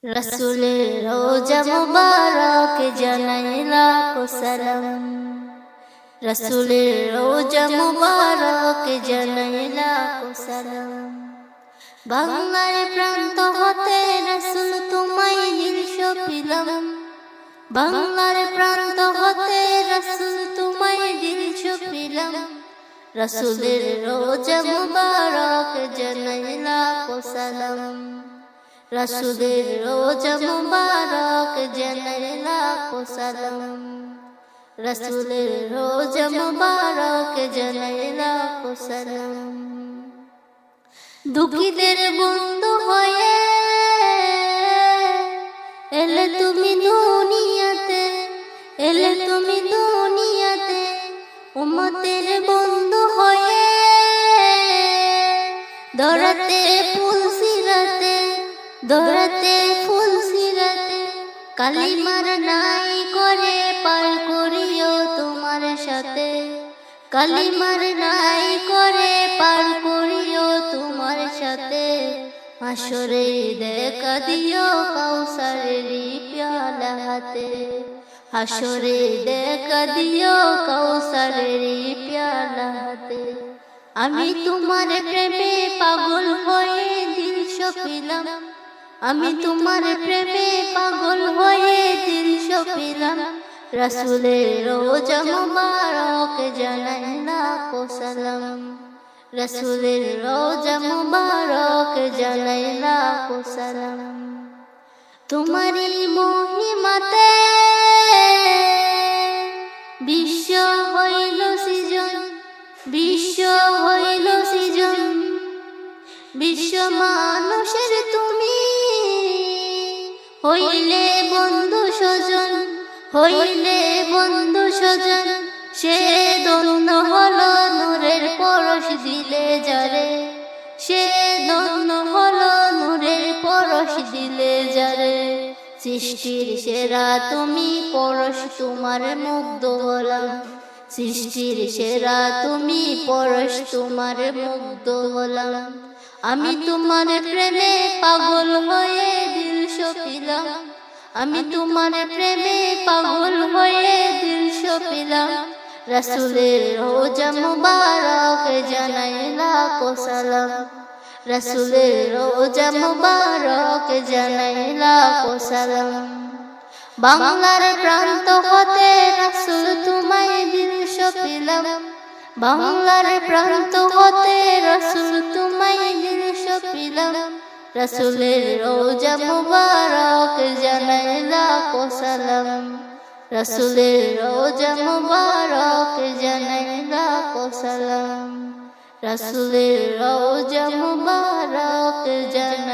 রসুলের রোজা মুবারক জানাই লাখো সালাম। রসুলের রোজা মুবারক জানাই লাখো সালাম। বাংলার প্রান্ত হতে রসুল তোমায় দিল সপিলাম। বাংলার প্রান্ত হতে রসুল তোমায় দিল সপিলাম। রসুলের রোজা মুবারক জানাই লাখো সালাম। রসুলের রোজা মুবারক জানাই লাখো সালাম। রসুলের রোজা মুবারক জানাই লাখো সালাম। দুঃখীদের বন্ধু হয়ে এলে তুমি দুনিয়াতে, এলে তুমি দুনিয়াতে। উম্মতের বন্ধু হয়ে দরাতে ফুল সিরাতে, দরাতে ফুল সিরাতে। কালিমার নাই করে পার করিও তোমার সাথে। কালিমার নাই করে পার করিও তোমার সাথে। হাসরে দেখা দিও কাউসারের প্যালা হাতে। হাসরে দেখা দিও কাউসারের প্যালা হাতে। আমি তোমার প্রেমে পাগল হয়ে দিল সপিলাম। আমি তোমার প্রেমে পাগল হয়ে দিল সপিলাম। রসুলের রোজা মুবারক জানাই লাখো সালাম। রসুলের রোজা মুবারক জানাই লাখো সালাম। তোমারই মহিমাতে বিশ্ব হইল সৃজন, বিশ্ব হইল সৃজন। বিশ্ব মানুষের তুমি হইলে বন্ধু স্বজন, হইলে বন্ধু স্বজন। সে ধন্য হলো নূরের পরশ দিলে যারে, সে ধন্য হলো নূরের পরশ দিলে যারে। সৃষ্টির সেরা তুমি পরশ তোমার মুগ্ধ হলাম। সৃষ্টির সেরা তুমি পরশ তোমার মুগ্ধ হলাম। আমি তোমার প্রেমে পাগল হয়ে দিল সপিলাম। আমি তোমার প্রেমে পাগল হয়ে দিল সপিলাম। রসুলের রোজা মুবারক জানাই লাখো সালাম। রসুলের রোজা মুবারক জানাই লাখো সালাম। বাংলার প্রান্ত হতে রসুল তোমায় দিল সপিলাম। বাংলার প্রান্ত হতে রসুল তোমায় দিল সপিলাম। রসুলের রোজা মুবারক জানাই লাখো সালাম। রসুলের রোজা মুবারক জানাই লাখো সালাম। রসুলের রোজা মুবারক জানাই